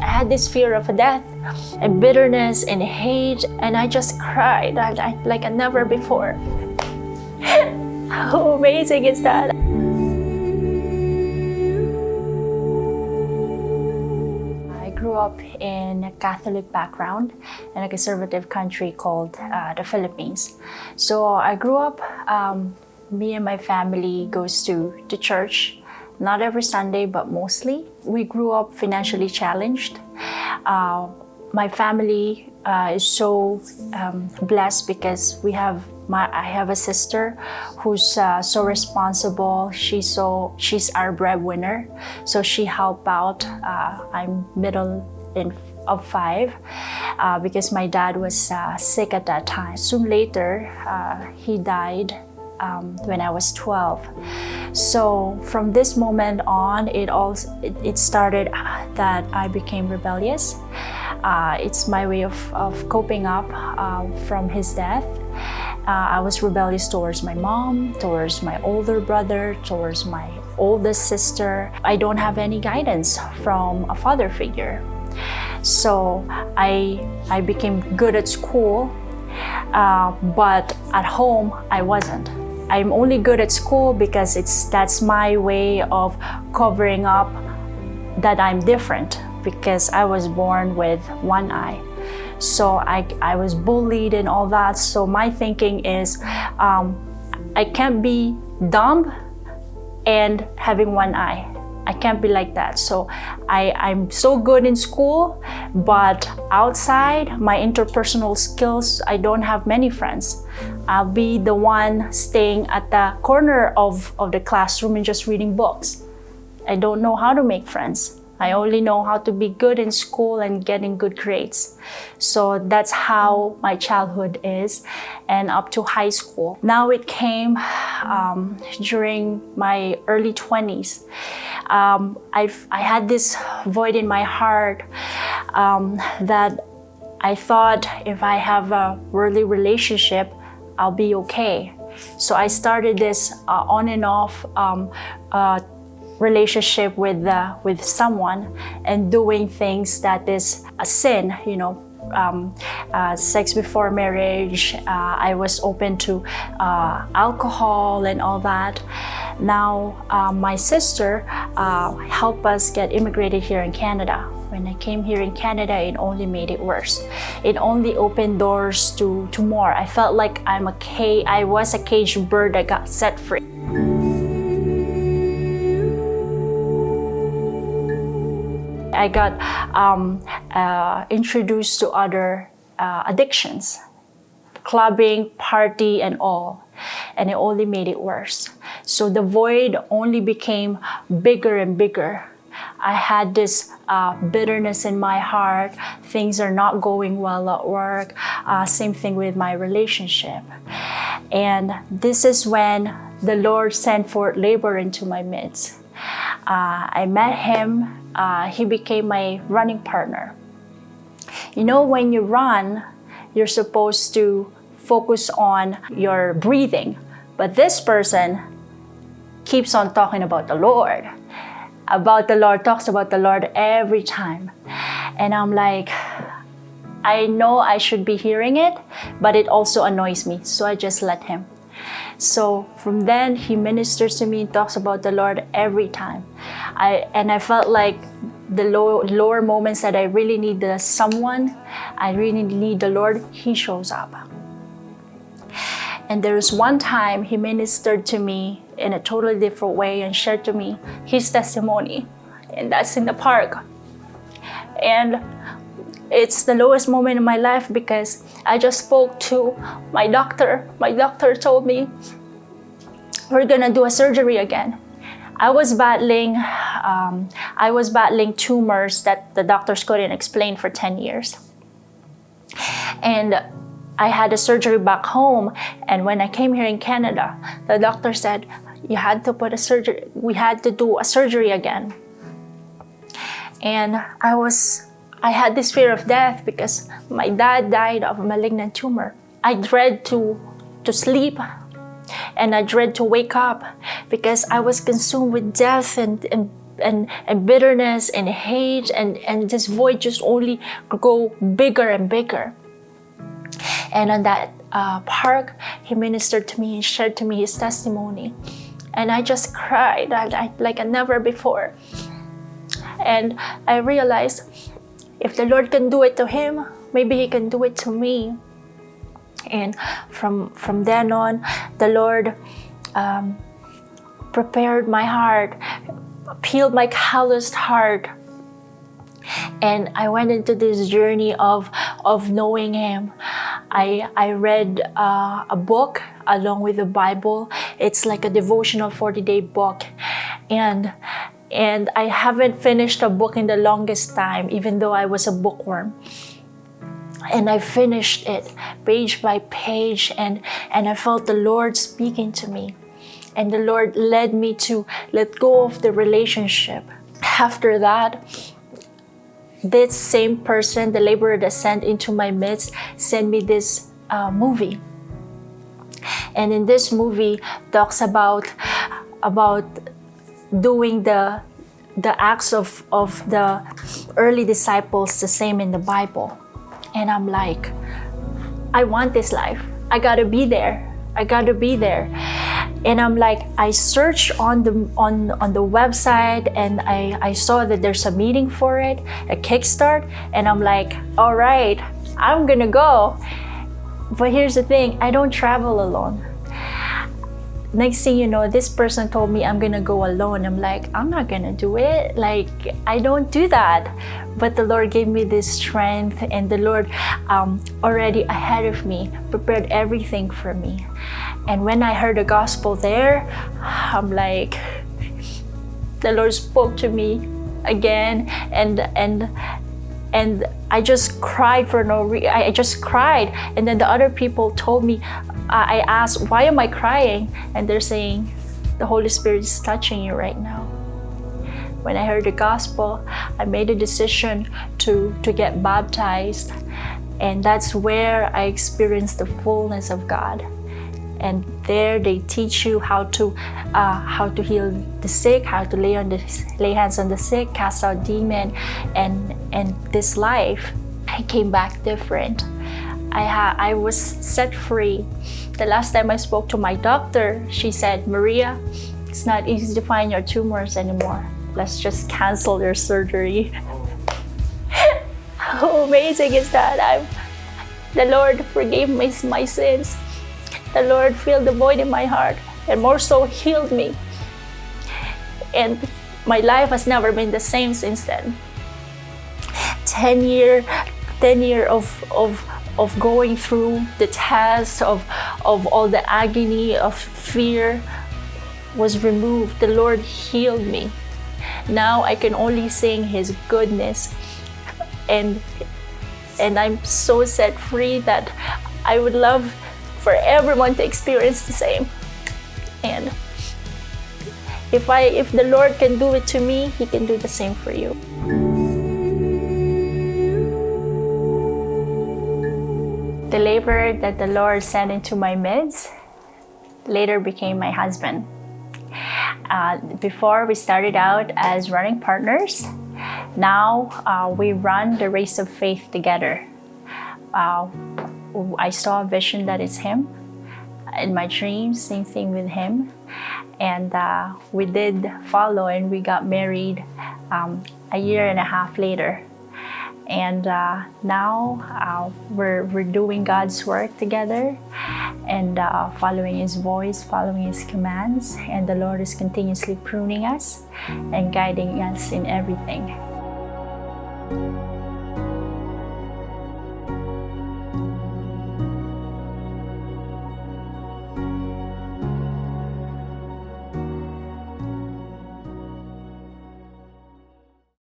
I had this fear of death and bitterness and hate, and I just cried like never before. How amazing is that? I grew up in a Catholic background in a conservative country called the Philippines. So I grew up, me and my family goes to church, not every Sunday, but mostly. We grew up financially challenged. My family is so blessed because I have a sister who's so responsible. She's our breadwinner, so she helped out. I'm middle of 5 because my dad was sick at that time. Soon later, he died when I was 12. So from this moment on, it started that I became rebellious. It's my way of coping up from his death. I was rebellious towards my mom, towards my older brother, towards my oldest sister. I don't have any guidance from a father figure. So I became good at school, but at home I wasn't. I'm only good at school because that's my way of covering up that I'm different, because I was born with one eye. So I was bullied and all that. So my thinking is I can't be dumb and having one eye. I can't be like that. So I'm so good in school, but outside, my interpersonal skills, I don't have many friends. I'll be the one staying at the corner of the classroom and just reading books. I don't know how to make friends. I only know how to be good in school and getting good grades. So that's how my childhood is, and up to high school. Now it came during my early 20s. I had this void in my heart that I thought if I have a worldly relationship, I'll be okay. So I started this on and off relationship with someone and doing things that is a sin, sex before marriage. I was open to alcohol and all that. Now my sister helped us get immigrated here in Canada. When I came here in Canada, it only made it worse. It only opened doors to more. I felt like I was a caged bird that got set free. I got introduced to other addictions, clubbing, party, and all, and it only made it worse. So the void only became bigger and bigger. I had this bitterness in my heart. Things are not going well at work. Same thing with my relationship. And this is when the Lord sent forth labor into my midst. I met him. He became my running partner. When you run, you're supposed to focus on your breathing. But this person keeps on talking about the Lord. Talks about the Lord every time. And I'm like, I know I should be hearing it, but it also annoys me. So I just let him. So from then, he ministers to me, talks about the Lord every time. I felt like the lower moments that I really need someone, I really need the Lord, he shows up. And there's one time he ministered to me in a totally different way and shared to me his testimony. And that's in the park. And it's the lowest moment in my life because I just spoke to my doctor. My doctor told me, we're gonna do a surgery again. I was battling tumors that the doctors couldn't explain for 10 years. And I had a surgery back home, and when I came here in Canada, the doctor said, we had to do a surgery again. And I had this fear of death because my dad died of a malignant tumor. I dread to sleep, and I dread to wake up because I was consumed with death and and bitterness and hate, and this void just only go bigger and bigger. And on that park, he ministered to me and shared to me his testimony. And I just cried like never before. And I realized, if the Lord can do it to him, maybe he can do it to me. And from then on, the Lord prepared my heart, peeled my calloused heart, and I went into this journey of knowing him. I read a book along with the Bible. It's like a devotional 40-day book, and I haven't finished a book in the longest time, even though I was a bookworm. And I finished it page by page, and I felt the Lord speaking to me. And the Lord led me to let go of the relationship. After that, this same person, the laborer that sent into my midst, sent me this movie. And in this movie, talks about doing the acts of the early disciples, the same in the Bible. And I'm like, I want this life. I gotta be there. I gotta be there. And I'm like, I searched on the website, and I saw that there's a meeting for it, a kickstart, and I'm like, all right, I'm gonna go. But here's the thing, I don't travel alone. Next thing you know, this person told me I'm gonna go alone. I'm like, I'm not gonna do it. Like, I don't do that. But the Lord gave me this strength, and the Lord already ahead of me prepared everything for me. And when I heard the gospel there, I'm like, the Lord spoke to me again, and I just cried for no reason. I just cried, and then the other people told me. I asked, why am I crying? And they're saying, the Holy Spirit is touching you right now. When I heard the gospel, I made a decision to get baptized, and that's where I experienced the fullness of God. And there they teach you how to heal the sick, how to lay hands on the sick, cast out demon, and this life, I came back different. I was set free. The last time I spoke to my doctor, she said, Maria, it's not easy to find your tumors anymore. Let's just cancel your surgery. How amazing is that? The Lord forgave me my sins. The Lord filled the void in my heart, and more so healed me. And my life has never been the same since then. 10 year of going through the test of all the agony of fear was removed. The Lord healed me. Now I can only sing His goodness, and I'm so set free that I would love for everyone to experience the same. And if the Lord can do it to me, He can do the same for you. The laborer that the Lord sent into my midst later became my husband. Before, we started out as running partners. Now we run the race of faith together. I saw a vision that is Him. In my dreams, same thing with Him. And we did follow, and we got married a year and a half later. And now we're doing God's work together, and following His voice, following His commands. And the Lord is continuously pruning us and guiding us in everything.